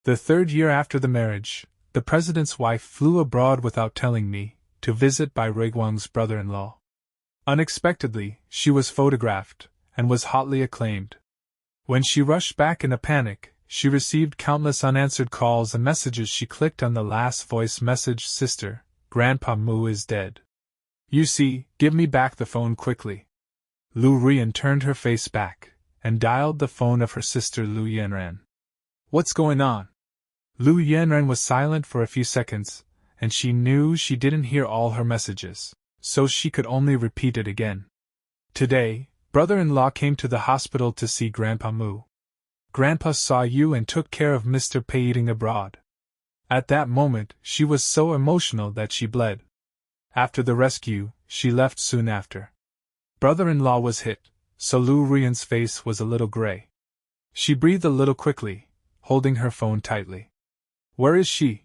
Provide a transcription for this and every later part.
The 3rd year after the marriage, the president's wife flew abroad without telling me, to visit Bai Ruiguang's brother-in-law. Unexpectedly, she was photographed, and was hotly acclaimed. When she rushed back in a panic, she received countless unanswered calls and messages. She clicked on the last voice message: "Sister, Grandpa Mu is dead. You see, give me back the phone quickly." Liu Ruyan turned her face back, and dialed the phone of her sister Liu Yanran. "What's going on?" Liu Yanran was silent for a few seconds, and she knew she didn't hear all her messages, so she could only repeat it again. "Today, brother-in-law came to the hospital to see Grandpa Mu. Grandpa saw you and took care of Mr. Pei eating abroad." At that moment, she was so emotional that she bled. After the rescue, she left soon after. Brother-in-law was hit, so Liu Ruyan's face was a little gray. She breathed a little quickly, holding her phone tightly. "Where is she?"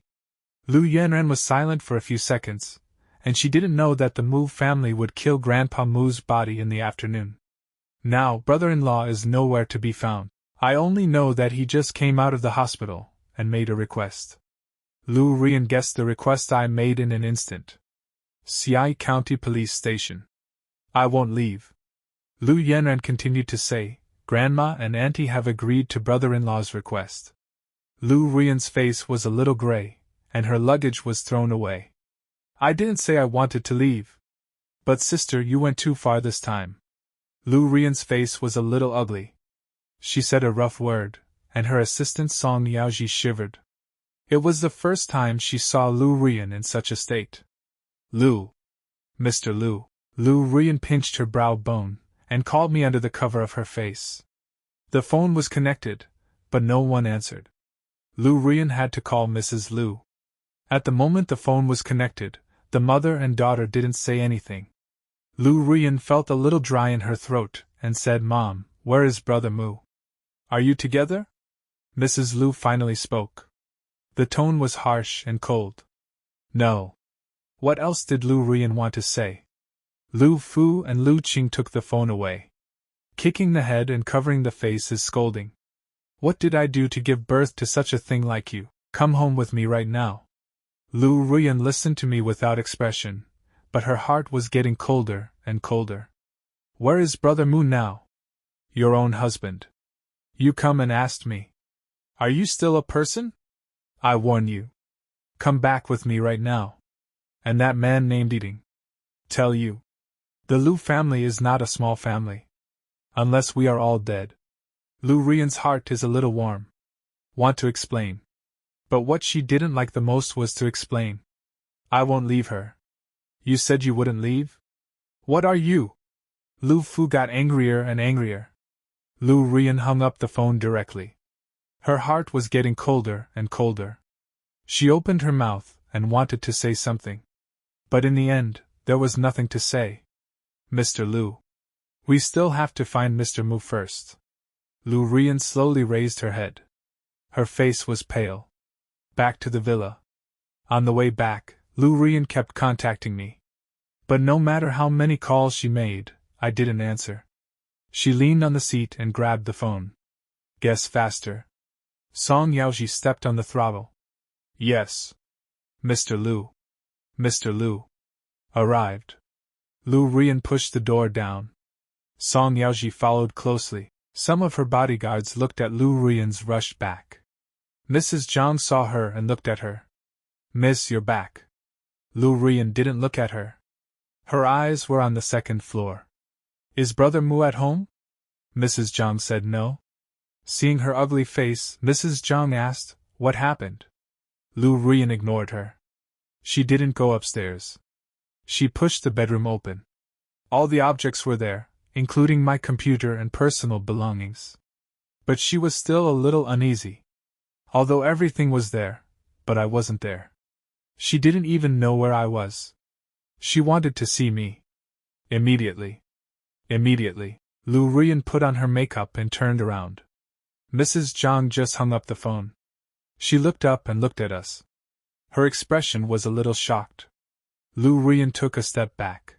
Liu Yanran was silent for a few seconds, and she didn't know that the Mu family would kill Grandpa Mu's body in the afternoon. "Now, brother-in-law is nowhere to be found. I only know that he just came out of the hospital, and made a request." Liu Ruyan guessed the request I made in an instant. "Xiai County Police Station. I won't leave." Liu Yanran continued to say, "Grandma and Auntie have agreed to brother-in-law's request." Liu Ruyan's face was a little gray, and her luggage was thrown away. "I didn't say I wanted to leave. But sister, you went too far this time." Liu Ruyan's face was a little ugly. She said a rough word, and her assistant Song Yaoji shivered. It was the first time she saw Liu Ruyan in such a state. "Liu. Mr. Liu." Liu Ruyan pinched her brow bone, and called me under the cover of her face. The phone was connected, but no one answered. Liu Ruyan had to call Mrs. Liu. At the moment the phone was connected, the mother and daughter didn't say anything. Liu Ruyan felt a little dry in her throat, and said, "Mom, where is Brother Mu? Are you together?" Mrs. Liu finally spoke. The tone was harsh and cold. "No." What else did Liu Ruyan want to say? Liu Fu and Liu Qing took the phone away. Kicking the head and covering the face is scolding. "What did I do to give birth to such a thing like you? Come home with me right now." Liu Ruyan listened to me without expression, but her heart was getting colder and colder. "Where is Brother Mu now?" "Your own husband. You come and asked me. Are you still a person? I warn you. Come back with me right now. And that man named Eating. Tell you. The Liu family is not a small family. Unless we are all dead." Liu Ruyan's heart is a little warm. Want to explain. But what she didn't like the most was to explain. "I won't leave her." "You said you wouldn't leave? What are you?" Liu Fu got angrier and angrier. Liu Ruyan hung up the phone directly. Her heart was getting colder and colder. She opened her mouth and wanted to say something. But in the end, there was nothing to say. "Mr. Liu. We still have to find Mr. Mu first." Liu Ruyan slowly raised her head. Her face was pale. Back to the villa. On the way back, Liu Ruyan kept contacting me. But no matter how many calls she made, I didn't answer. She leaned on the seat and grabbed the phone. "Guess faster." Song Yaoji stepped on the throttle. "Yes. Mr. Liu. Mr. Liu. Arrived." Liu Ruyan pushed the door down. Song Yaoji followed closely. Some of her bodyguards looked at Liu Ruyan's rushed back. Mrs. Zhang saw her and looked at her. "Miss, you're back." Liu Ruyan didn't look at her. Her eyes were on the second floor. "Is Brother Mu at home?" Mrs. Zhang said no. Seeing her ugly face, Mrs. Zhang asked, "What happened?" Liu Ruyan ignored her. She didn't go upstairs. She pushed the bedroom open. All the objects were there, including my computer and personal belongings. But she was still a little uneasy. Although everything was there, but I wasn't there. She didn't even know where I was. She wanted to see me. Immediately. Liu Ruyan put on her makeup and turned around. Mrs. Zhang just hung up the phone. She looked up and looked at us. Her expression was a little shocked. Liu Ruyan took a step back.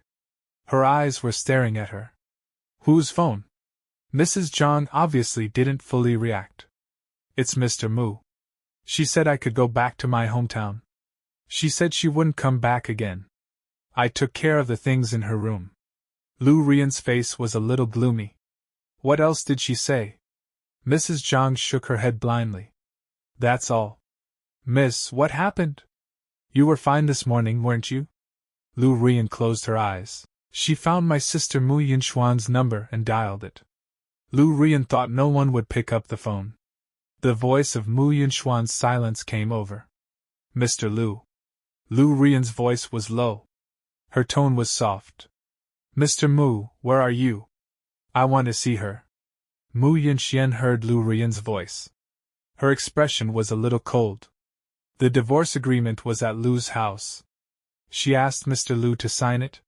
Her eyes were staring at her. "Whose phone?" Mrs. Zhang obviously didn't fully react. "It's Mr. Mu." She said I could go back to my hometown. She said she wouldn't come back again. I took care of the things in her room. Liu Ruyan's face was a little gloomy. What else did she say? Mrs. Zhang shook her head blindly. That's all. Miss, what happened? You were fine this morning, weren't you? Liu Ruyan closed her eyes. She found my sister Mu Yinxuan's number and dialed it. Liu Ruyan thought no one would pick up the phone. The voice of Mu Yinxuan's silence came over. Mr. Liu. Liu Ruyan's voice was low. Her tone was soft. Mr. Mu, where are you? I want to see her. Mu Yinxian heard Liu Ruyan's voice. Her expression was a little cold. The divorce agreement was at Liu's house. She asked Mr. Liu to sign it.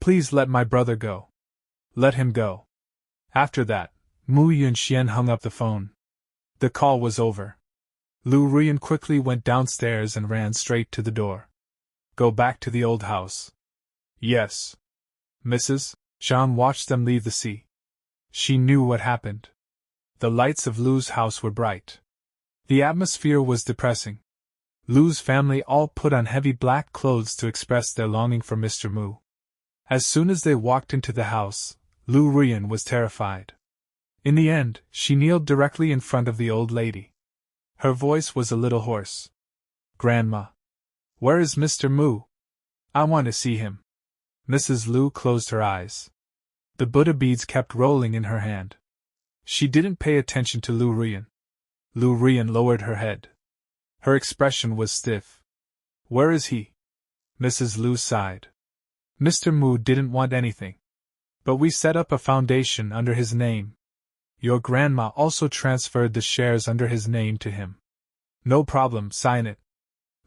Please let my brother go. Let him go. After that, Mu Yinxian hung up the phone. The call was over. Liu Ruyan quickly went downstairs and ran straight to the door. Go back to the old house. Yes. Mrs. Zhang watched them leave the sea. She knew what happened. The lights of Liu's house were bright. The atmosphere was depressing. Liu's family all put on heavy black clothes to express their longing for Mr. Mu. As soon as they walked into the house, Liu Ruyan was terrified. In the end, she kneeled directly in front of the old lady. Her voice was a little hoarse. Grandma. Where is Mr. Mu? I want to see him. Mrs. Liu closed her eyes. The Buddha beads kept rolling in her hand. She didn't pay attention to Liu Ruyan. Liu Ruyan lowered her head. Her expression was stiff. Where is he? Mrs. Liu sighed. Mr. Mu didn't want anything. But we set up a foundation under his name. Your grandma also transferred the shares under his name to him. No problem, sign it.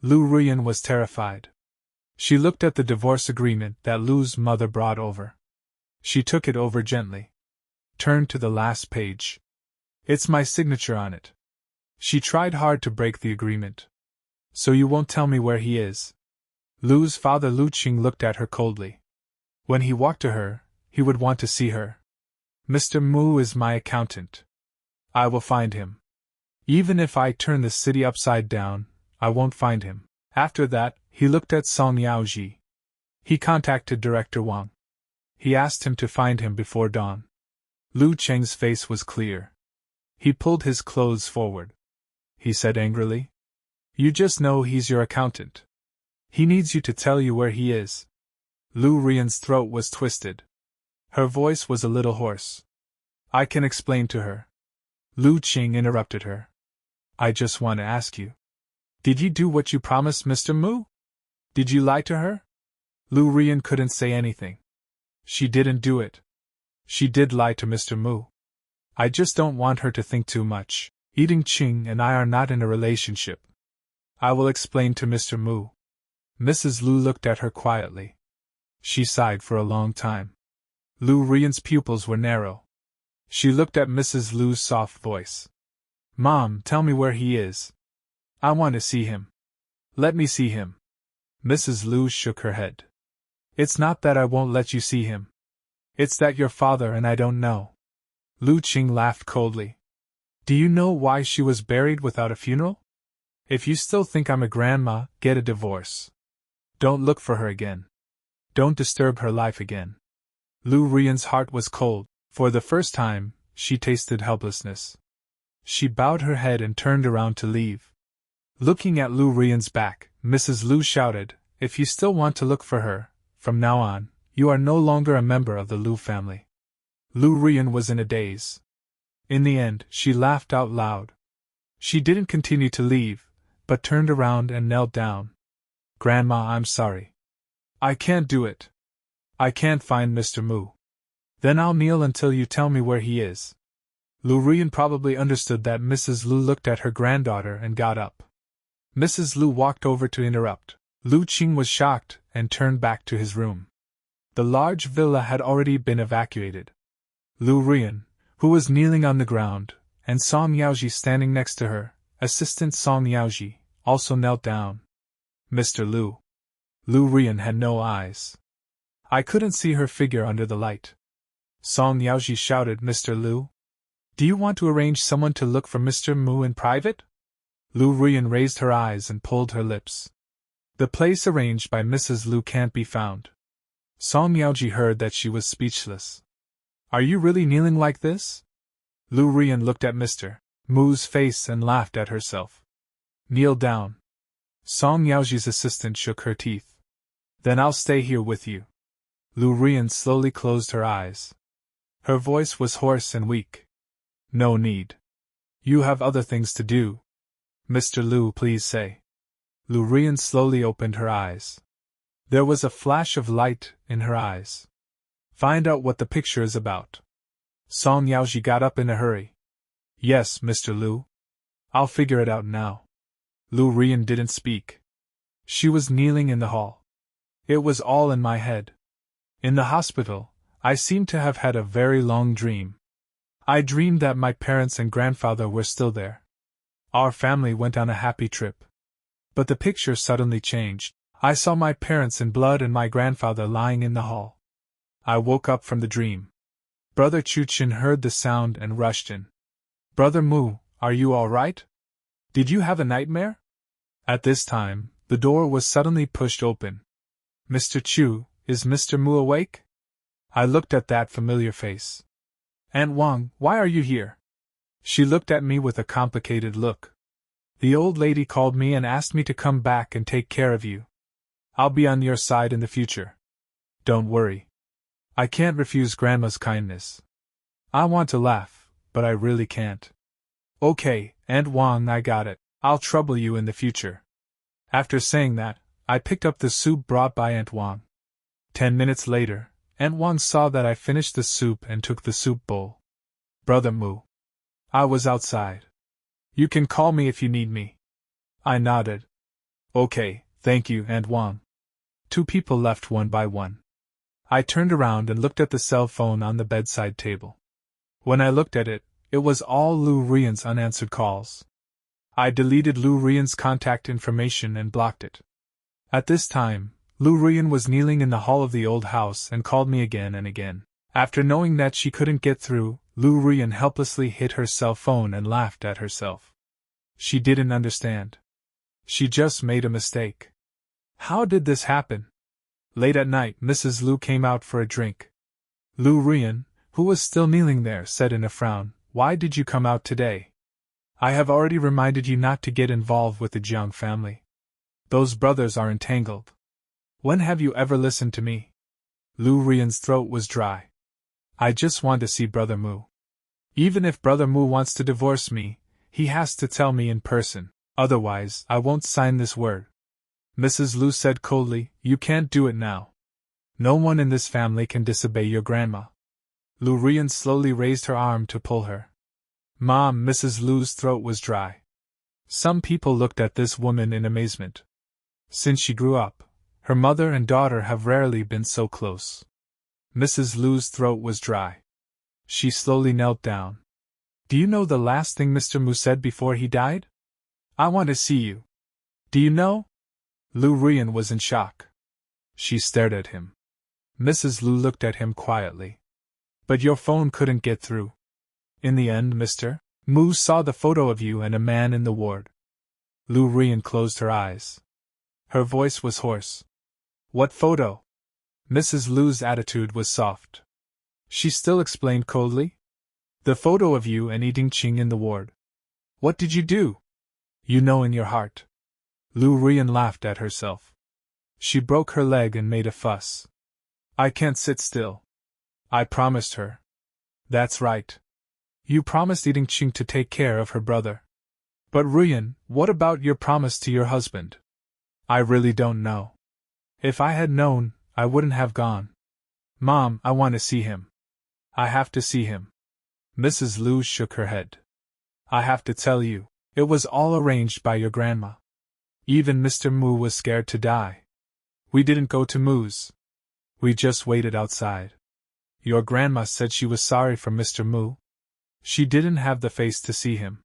Liu Ruyan was terrified. She looked at the divorce agreement that Liu's mother brought over. She took it over gently. Turned to the last page. It's my signature on it. She tried hard to break the agreement. So you won't tell me where he is? Liu's father Liu Qing looked at her coldly. When he walked to her, he would want to see her. Mr. Mu is my accountant. I will find him. Even if I turn the city upside down, I won't find him. After that, he looked at Song Yaoji. He contacted Director Wang. He asked him to find him before dawn. Liu Cheng's face was clear. He pulled his clothes forward. He said angrily, You just know he's your accountant. He needs you to tell you where he is. Liu Ruyan's throat was twisted. Her voice was a little hoarse. I can explain to her. Liu Qing interrupted her. I just want to ask you. Did you do what you promised Mr. Mu? Did you lie to her? Liu Ruyan couldn't say anything. She didn't do it. She did lie to Mr. Mu. I just don't want her to think too much. Ying Qing and I are not in a relationship. I will explain to Mr. Mu. Mrs. Liu looked at her quietly. She sighed for a long time. Liu Ruyan's pupils were narrow. She looked at Mrs. Liu's soft voice. Mom, tell me where he is. I want to see him. Let me see him. Mrs. Liu shook her head. It's not that I won't let you see him. It's that you're father and I don't know. Liu Qing laughed coldly. Do you know why she was buried without a funeral? If you still think I'm a grandma, get a divorce. Don't look for her again. Don't disturb her life again. Liu Ruyan's heart was cold. For the first time, she tasted helplessness. She bowed her head and turned around to leave. Looking at Liu Ruyan's back, Mrs. Liu shouted, If you still want to look for her, from now on, you are no longer a member of the Liu family. Liu Ruyan was in a daze. In the end, she laughed out loud. She didn't continue to leave, but turned around and knelt down. Grandma, I'm sorry. I can't do it. I can't find Mr. Mu. Then I'll kneel until you tell me where he is. Liu Ruyan probably understood that Mrs. Liu looked at her granddaughter and got up. Mrs. Liu walked over to interrupt. Liu Qing was shocked and turned back to his room. The large villa had already been evacuated. Liu Ruyan, who was kneeling on the ground, and Song Yaoji standing next to her, assistant Song Yaoji, also knelt down. Mr. Liu. Liu Ruyan had no eyes. I couldn't see her figure under the light. Song Yaoji shouted, Mr. Liu? Do you want to arrange someone to look for Mr. Mu in private? Liu Ruyan raised her eyes and pulled her lips. The place arranged by Mrs. Liu can't be found. Song Yaoji heard that she was speechless. Are you really kneeling like this? Liu Ruyan looked at Mr. Mu's face and laughed at herself. Kneel down. Song Yaoji's assistant shook her teeth. Then I'll stay here with you. Liu Ruyan slowly closed her eyes. Her voice was hoarse and weak. No need. You have other things to do. Mr. Liu, please say. Liu Ruyan slowly opened her eyes. There was a flash of light in her eyes. Find out what the picture is about. Song Yaoji got up in a hurry. Yes, Mr. Liu. I'll figure it out now. Liu Ruyan didn't speak. She was kneeling in the hall. It was all in my head. In the hospital, I seemed to have had a very long dream. I dreamed that my parents and grandfather were still there. Our family went on a happy trip. But the picture suddenly changed. I saw my parents in blood and my grandfather lying in the hall. I woke up from the dream. Brother Chuchin heard the sound and rushed in. Brother Mu, are you all right? Did you have a nightmare? At this time, the door was suddenly pushed open. Mr. Chu, is Mr. Mu awake? I looked at that familiar face. Aunt Wang, why are you here? She looked at me with a complicated look. The old lady called me and asked me to come back and take care of you. I'll be on your side in the future. Don't worry. I can't refuse Grandma's kindness. I want to laugh, but I really can't. Okay, Aunt Wang, I got it. I'll trouble you in the future. After saying that, I picked up the soup brought by Aunt Wang. 10 minutes later, Aunt Wang saw that I finished the soup and took the soup bowl. Brother Mu. I was outside. You can call me if you need me. I nodded. Okay, thank you, Aunt Wang. 2 people left one by one. I turned around and looked at the cell phone on the bedside table. When I looked at it, it was all Liu Ruyan's unanswered calls. I deleted Liu Ruyan's contact information and blocked it. At this time, Liu Ruyan was kneeling in the hall of the old house and called me again and again. After knowing that she couldn't get through, Liu Ruyan helplessly hit her cell phone and laughed at herself. She didn't understand. She just made a mistake. How did this happen? Late at night, Mrs. Liu came out for a drink. Liu Ruyan, who was still kneeling there, said in a frown, "Why did you come out today? I have already reminded you not to get involved with the Jiang family. Those brothers are entangled. When have you ever listened to me?" Liu Ruyan's throat was dry. I just want to see Brother Mu. Even if Brother Mu wants to divorce me, he has to tell me in person, otherwise I won't sign this word. Mrs. Liu said coldly, "You can't do it now. No one in this family can disobey your grandma." Liu Ruyan slowly raised her arm to pull her. "Mom," Mrs. Liu's throat was dry. Some people looked at this woman in amazement. Since she grew up, her mother and daughter have rarely been so close. Mrs. Liu's throat was dry. She slowly knelt down. "Do you know the last thing Mr. Mu said before he died? I want to see you. Do you know?" Liu Ruyan was in shock. She stared at him. Mrs. Liu looked at him quietly. "But your phone couldn't get through. In the end, Mr. Mu saw the photo of you and a man in the ward." Liu Ruyan closed her eyes. Her voice was hoarse. "What photo?" Mrs. Liu's attitude was soft. She still explained coldly. "The photo of you and Yi Qing in the ward. What did you do? You know in your heart." Liu Ruyan laughed at herself. She broke her leg and made a fuss. "I can't sit still. I promised her." "That's right. You promised Yi Qing to take care of her brother. But Ruyan, what about your promise to your husband?" "I really don't know. If I had known, I wouldn't have gone. Mom, I want to see him. I have to see him." Mrs. Liu shook her head. "I have to tell you, it was all arranged by your grandma. Even Mr. Mu was scared to die. We didn't go to Mu's. We just waited outside. Your grandma said she was sorry for Mr. Mu. She didn't have the face to see him."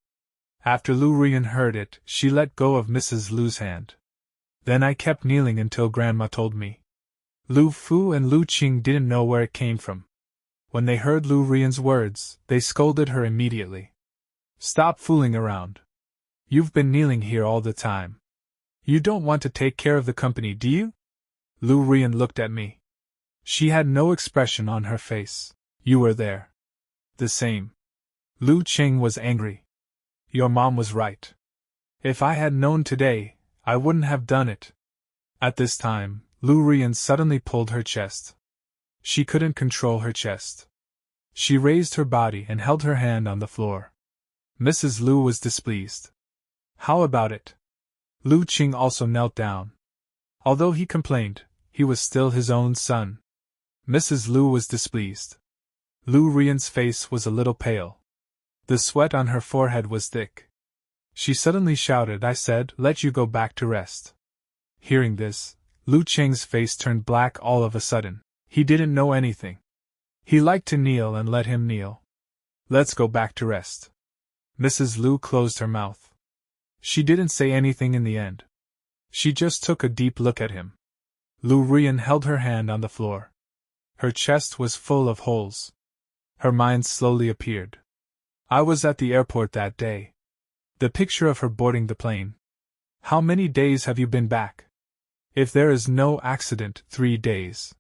After Liu Ruyan heard it, she let go of Mrs. Liu's hand. "Then I kept kneeling until Grandma told me." Lu Fu and Lu Qing didn't know where it came from. When they heard Liu Ruyan's words, they scolded her immediately. "Stop fooling around. You've been kneeling here all the time. You don't want to take care of the company, do you? Liu Ruyan looked at me. She had no expression on her face. You were there. The same. Lu Qing was angry. Your mom was right. If I had known today, I wouldn't have done it. At this time, Liu Ruyan suddenly pulled her chest. She couldn't control her chest. She raised her body and held her hand on the floor. Mrs. Liu was displeased. How about it? Lu Qing also knelt down. Although he complained, he was still his own son. Mrs. Liu was displeased. Liu Ruyan's face was a little pale. The sweat on her forehead was thick. She suddenly shouted, I said, let you go back to rest. Hearing this, Lu Qing's face turned black all of a sudden. He didn't know anything. He liked to kneel and let him kneel. Let's go back to rest. Mrs. Liu closed her mouth. She didn't say anything in the end. She just took a deep look at him. Liu Ruyan held her hand on the floor. Her chest was full of holes. Her mind slowly appeared. I was at the airport that day. The picture of her boarding the plane. How many days have you been back? If there is no accident, 3 days.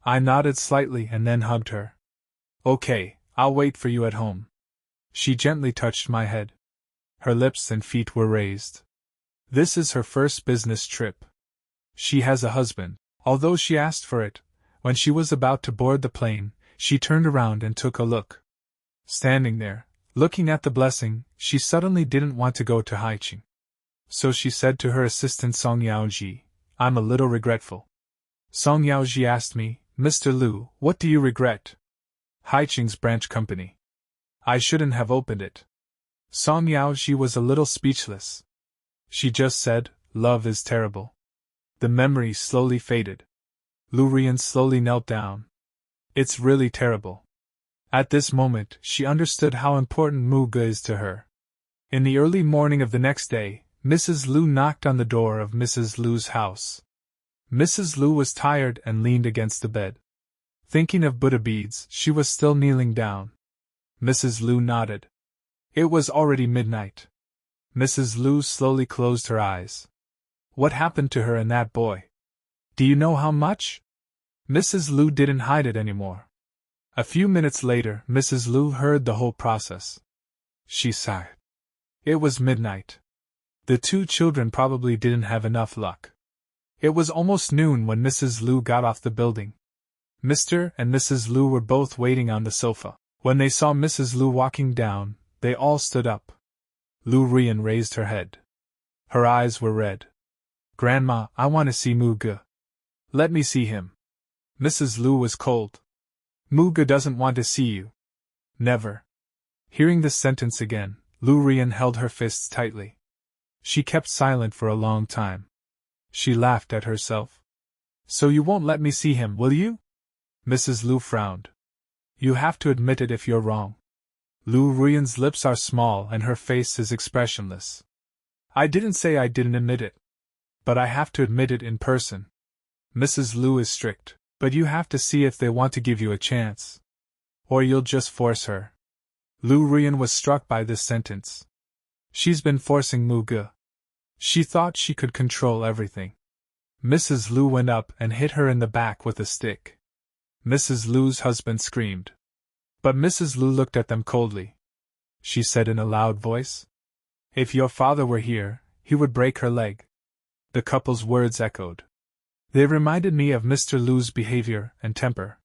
I nodded slightly and then hugged her. Okay, I'll wait for you at home. She gently touched my head. Her lips and feet were raised. This is her first business trip. She has a husband. Although she asked for it, when she was about to board the plane, she turned around and took a look. Standing there, looking at the blessing, she suddenly didn't want to go to Haiqing. So she said to her assistant Song Yaoji, I'm a little regretful. Song Yaoji asked me, Mr. Liu, what do you regret? Haiqing's branch company. I shouldn't have opened it. Song Yaoji was a little speechless. She just said, love is terrible. The memory slowly faded. Liu Ruyan slowly knelt down. It's really terrible. At this moment, she understood how important Mu Ge is to her. In the early morning of the next day, Mrs. Liu knocked on the door of Mrs. Liu's house. Mrs. Liu was tired and leaned against the bed. Thinking of Buddha beads, she was still kneeling down. Mrs. Liu nodded. It was already midnight. Mrs. Liu slowly closed her eyes. What happened to her and that boy? Do you know how much? Mrs. Liu didn't hide it anymore. A few minutes later, Mrs. Liu heard the whole process. She sighed. It was midnight. The 2 children probably didn't have enough luck. It was almost noon when Mrs. Liu got off the building. Mr. and Mrs. Liu were both waiting on the sofa. When they saw Mrs. Liu walking down, they all stood up. Liu Ruyan raised her head. Her eyes were red. Grandma, I want to see Mu Ge. Let me see him. Mrs. Liu was cold. Mu Ge doesn't want to see you. Never. Hearing this sentence again, Liu Ruyan held her fists tightly. She kept silent for a long time. She laughed at herself. So you won't let me see him, will you? Mrs. Liu frowned. You have to admit it if you're wrong. Liu Ruyan's lips are small and her face is expressionless. I didn't say I didn't admit it. But I have to admit it in person. Mrs. Liu is strict, but you have to see if they want to give you a chance. Or you'll just force her. Liu Ruyan was struck by this sentence. She's been forcing Mu Ge. She thought she could control everything. Mrs. Liu went up and hit her in the back with a stick. Mrs. Liu's husband screamed. But Mrs. Liu looked at them coldly. She said in a loud voice, if your father were here, he would break her leg. The couple's words echoed. They reminded me of Mr. Liu's behavior and temper.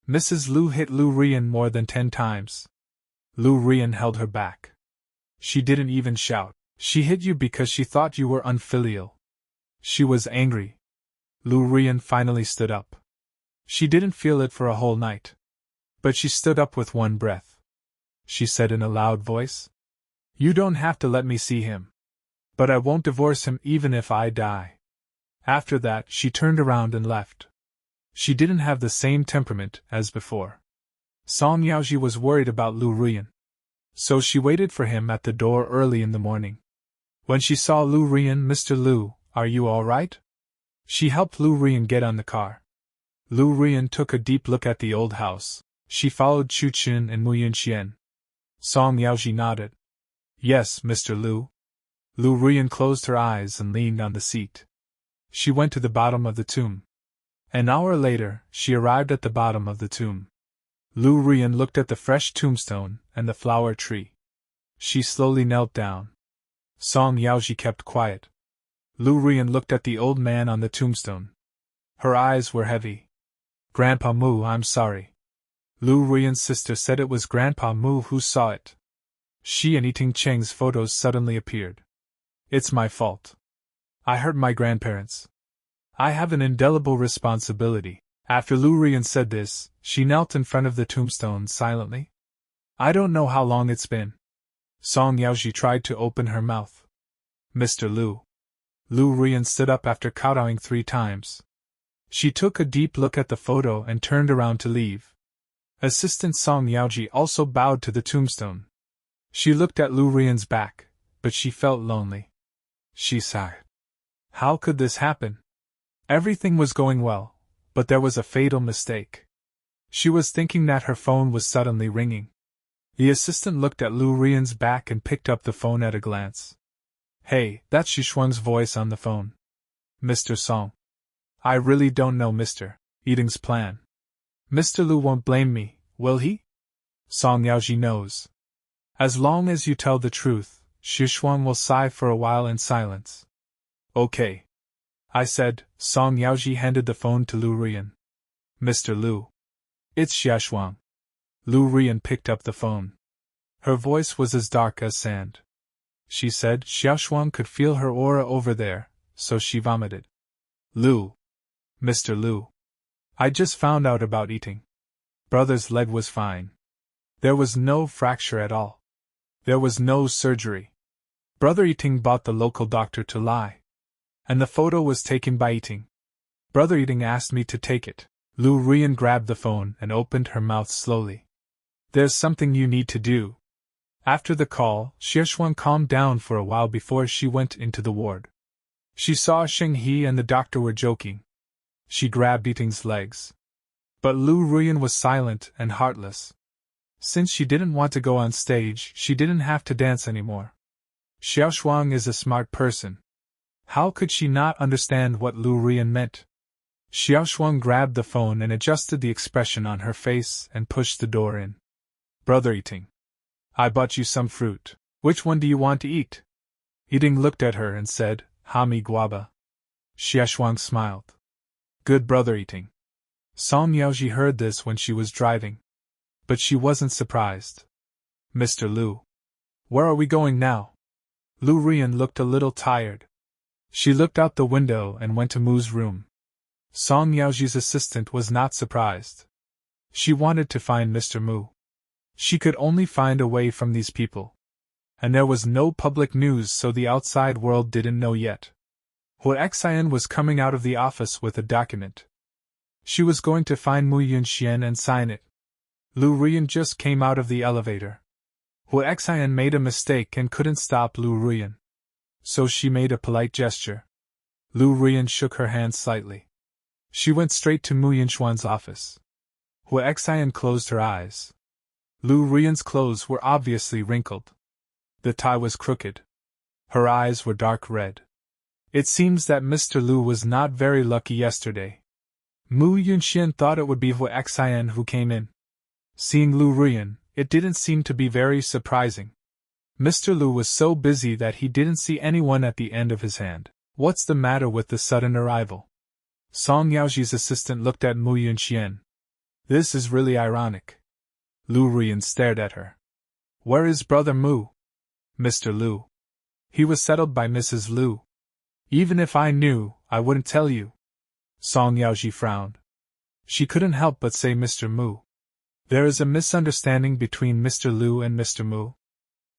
Mrs. Liu hit Liu Ruyan more than 10 times. Liu Ruyan held her back. She didn't even shout. She hit you because she thought you were unfilial. She was angry. Liu Ruyan finally stood up. She didn't feel it for a whole night. But she stood up with one breath. She said in a loud voice, you don't have to let me see him. But I won't divorce him even if I die. After that, she turned around and left. She didn't have the same temperament as before. Song Yaoji was worried about Liu Ruyan. So she waited for him at the door early in the morning. When she saw Liu Ruyan, Mr. Liu, are you all right? She helped Liu Ruyan get on the car. Liu Ruyan took a deep look at the old house. She followed Chu Qin and Mu Yunxian. Song Yaoji nodded. Yes, Mr. Liu. Liu Ruyan closed her eyes and leaned on the seat. She went to the bottom of the tomb. An hour later, she arrived at the bottom of the tomb. Liu Ruyan looked at the fresh tombstone and the flower tree. She slowly knelt down. Song Yaoji kept quiet. Liu Ruyan looked at the old man on the tombstone. Her eyes were heavy. Grandpa Mu, I'm sorry. Liu Ruyan's sister said it was Grandpa Mu who saw it. She and Yiting Cheng's photos suddenly appeared. It's my fault. I hurt my grandparents. I have an indelible responsibility. After Liu Ruyan said this, she knelt in front of the tombstone silently. I don't know how long it's been. Song Yaoji tried to open her mouth. Mr. Liu. Liu Ruyan stood up after kowtowing 3 times. She took a deep look at the photo and turned around to leave. Assistant Song Yaoji also bowed to the tombstone. She looked at Liu Ruyan's back, but she felt lonely. She sighed. How could this happen? Everything was going well, but there was a fatal mistake. She was thinking that her phone was suddenly ringing. The assistant looked at Liu Ruyan's back and picked up the phone at a glance. Hey, that's Xishuang's voice on the phone. Mr. Song. I really don't know Mr. Yiting's plan. Mr. Liu won't blame me, will he? Song Yaoji knows. As long as you tell the truth, Xishuang will sigh for a while in silence. Okay. I said. Song Yaoji handed the phone to Liu Ruyan. Mr. Liu. It's Xishuang. Liu Ruyan picked up the phone. Her voice was as dark as sand. She said Xishuang could feel her aura over there, so she vomited. Liu. Mr. Liu. I just found out about eating. Brother's leg was fine. There was no fracture at all. There was no surgery. Brother Yiting bought the local doctor to lie. And the photo was taken by Yiting. Brother Yiting asked me to take it. Liu Ruyan grabbed the phone and opened her mouth slowly. There's something you need to do. After the call, Xishuang calmed down for a while before she went into the ward. She saw Xing He and the doctor were joking. She grabbed Yiting's legs. But Liu Ruyan was silent and heartless. Since she didn't want to go on stage, she didn't have to dance anymore. Xishuang is a smart person. How could she not understand what Liu Ruyan meant? Xishuang grabbed the phone and adjusted the expression on her face and pushed the door in. Brother Yiting. I bought you some fruit. Which one do you want to eat? Yiting looked at her and said, Hami guava. Xishuang smiled. Good brother Yiting. Song Yaoji heard this when she was driving. But she wasn't surprised. Mr. Liu. Where are we going now? Liu Ruyan looked a little tired. She looked out the window and went to Mu's room. Song Yaoji's assistant was not surprised. She wanted to find Mr. Mu. She could only find a way from these people. And there was no public news, so the outside world didn't know yet. Hu Xian was coming out of the office with a document. She was going to find Mu Yunxian and sign it. Liu Ruyan just came out of the elevator. Hu Xian made a mistake and couldn't stop Liu Ruyan. So she made a polite gesture. Liu Ruyan shook her hand slightly. She went straight to Mu Yunxian's office. Hu Xian closed her eyes. Liu Ruyan's clothes were obviously wrinkled. The tie was crooked. Her eyes were dark red. It seems that Mr. Liu was not very lucky yesterday. Mu Yunxian thought it would be Hu Xian who came in. Seeing Liu Ruyan, it didn't seem to be very surprising. Mr. Liu was so busy that he didn't see anyone at the end of his hand. What's the matter with the sudden arrival? Song Yaoji's assistant looked at Mu Yunxian. This is really ironic. Liu Ruyan stared at her. Where is brother Mu? Mr. Liu. He was settled by Mrs. Liu. Even if I knew, I wouldn't tell you. Song Yaoji frowned. She couldn't help but say Mr. Mu. There is a misunderstanding between Mr. Liu and Mr. Mu.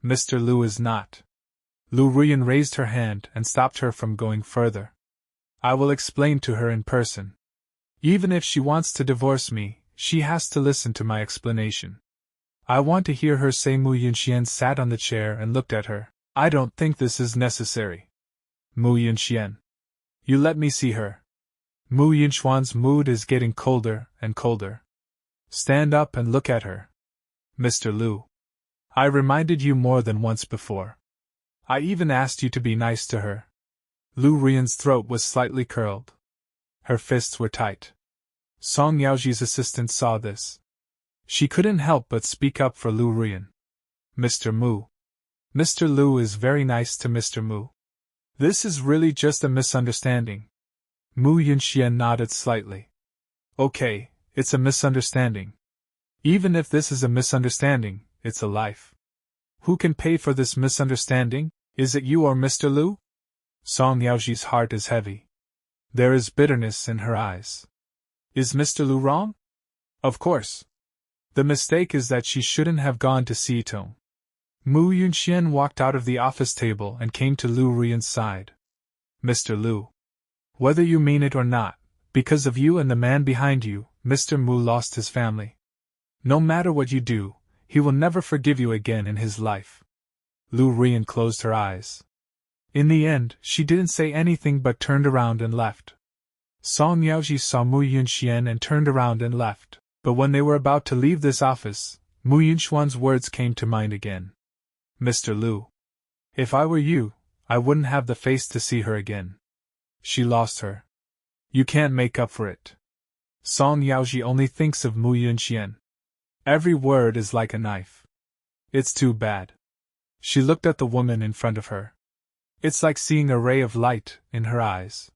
Mr. Liu is not. Liu Ruyan raised her hand and stopped her from going further. I will explain to her in person. Even if she wants to divorce me, she has to listen to my explanation. I want to hear her say. Mu Yunxian sat on the chair and looked at her. I don't think this is necessary. Mu Yunxian. You let me see her. Mu Yunxian's mood is getting colder and colder. Stand up and look at her. Mr. Liu. I reminded you more than once before. I even asked you to be nice to her. Liu Ruyan's throat was slightly curled. Her fists were tight. Song Yaoji's assistant saw this. She couldn't help but speak up for Liu Ruyan. Mr. Mu. Mr. Liu is very nice to Mr. Mu. This is really just a misunderstanding. Mu Yunxian nodded slightly. Okay, it's a misunderstanding. Even if this is a misunderstanding, it's a life. Who can pay for this misunderstanding? Is it you or Mr. Liu? Song Yaoji's heart is heavy. There is bitterness in her eyes. Is Mr. Liu wrong? Of course. The mistake is that she shouldn't have gone to see Tong. Mu Yunxian walked out of the office table and came to Liu Ruyan's side. Mr. Liu. Whether you mean it or not, because of you and the man behind you, Mr. Mu lost his family. No matter what you do, he will never forgive you again in his life. Liu Ruyan closed her eyes. In the end, she didn't say anything but turned around and left. Song Yaoji saw Mu Yunxian and turned around and left, but when they were about to leave this office, Mu Yunxuan's words came to mind again. Mr. Liu. If I were you, I wouldn't have the face to see her again. She lost her. You can't make up for it. Song Yaoji only thinks of Mu Yunxian. Every word is like a knife. It's too bad. She looked at the woman in front of her. It's like seeing a ray of light in her eyes.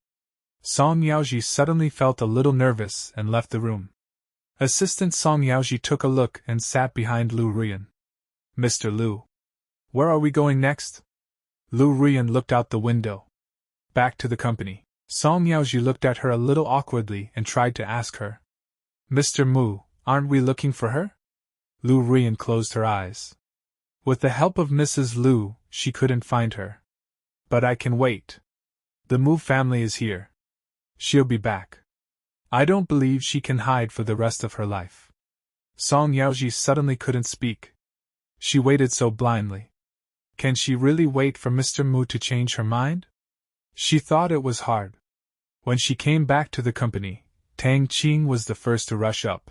Song Yaoji suddenly felt a little nervous and left the room. Assistant Song Yaoji took a look and sat behind Liu Ruyan. Mr. Liu. Where are we going next? Liu Ruyan looked out the window. Back to the company. Song Yaoji looked at her a little awkwardly and tried to ask her. Mr. Mu, aren't we looking for her? Liu Ruyan closed her eyes. With the help of Mrs. Liu, she couldn't find her. But I can wait. The Mu family is here. She'll be back. I don't believe she can hide for the rest of her life. Song Yaoji suddenly couldn't speak. She waited so blindly. Can she really wait for Mr. Mu to change her mind? She thought it was hard. When she came back to the company, Tang Qing was the first to rush up.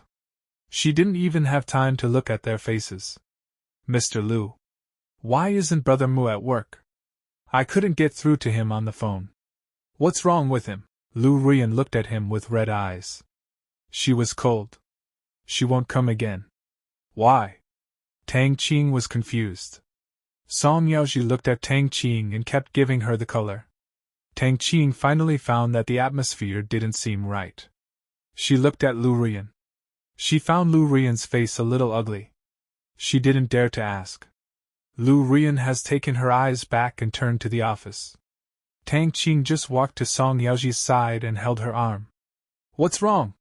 She didn't even have time to look at their faces. Mr. Liu. Why isn't Brother Mu at work? I couldn't get through to him on the phone. What's wrong with him? Liu Ruyan looked at him with red eyes. She was cold. She won't come again. Why? Tang Qing was confused. Song Yaoji looked at Tang Qing and kept giving her the color. Tang Qing finally found that the atmosphere didn't seem right. She looked at Liu Ruyan. She found Liu Ruyan's face a little ugly. She didn't dare to ask. Liu Ruyan has taken her eyes back and turned to the office. Tang Qing just walked to Song Yaoji's side and held her arm. What's wrong?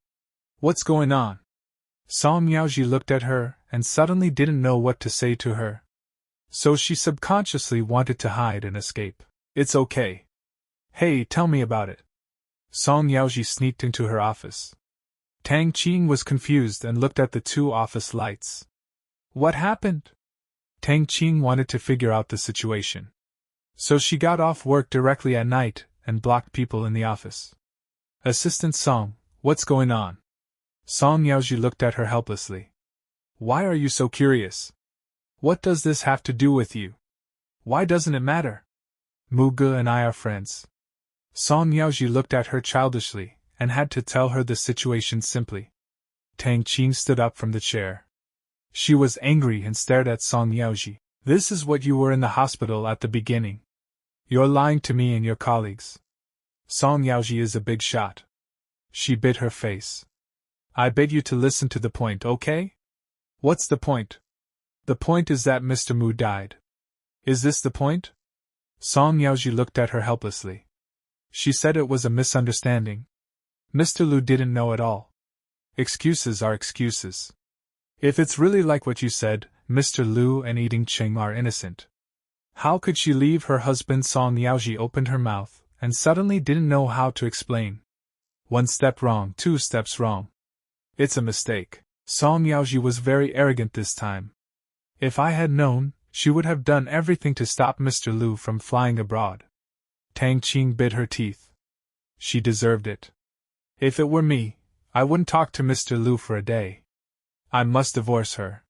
What's going on? Song Yaoji looked at her and suddenly didn't know what to say to her. So she subconsciously wanted to hide and escape. It's okay. Hey, tell me about it. Song Yaoji sneaked into her office. Tang Qing was confused and looked at the two office lights. What happened? Tang Qing wanted to figure out the situation. So she got off work directly at night and blocked people in the office. Assistant Song, what's going on? Song Yaoji looked at her helplessly. Why are you so curious? What does this have to do with you? Why doesn't it matter? Muge and I are friends. Song Yaoji looked at her childishly and had to tell her the situation simply. Tang Qing stood up from the chair. She was angry and stared at Song Yaoji. This is what you were in the hospital at the beginning. You're lying to me and your colleagues. Song Yaoji is a big shot. She bit her face. I beg you to listen to the point, okay? What's the point? The point is that Mr. Mu died. Is this the point? Song Yaoji looked at her helplessly. She said it was a misunderstanding. Mr. Liu didn't know at all. Excuses are excuses. If it's really like what you said, Mr. Liu and Yiding Cheng are innocent. How could she leave her husband? Song Yaoji opened her mouth and suddenly didn't know how to explain. One step wrong, two steps wrong. It's a mistake. Song Yaoji was very arrogant this time. If I had known, she would have done everything to stop Mr. Liu from flying abroad. Tang Qing bit her teeth. She deserved it. If it were me, I wouldn't talk to Mr. Liu for a day. I must divorce her.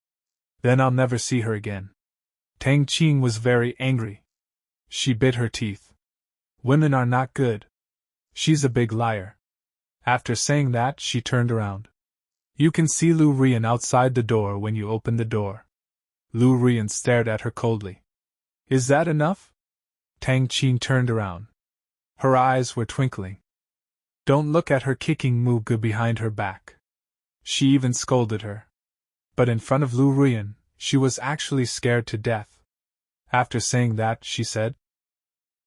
Then I'll never see her again. Tang Qing was very angry. She bit her teeth. Women are not good. She's a big liar. After saying that, she turned around. You can see Liu Ruyan outside the door when you open the door. Liu Ruyan stared at her coldly. Is that enough? Tang Qing turned around. Her eyes were twinkling. Don't look at her kicking Mugu behind her back. She even scolded her. But in front of Liu Ruyan, she was actually scared to death. After saying that, she said,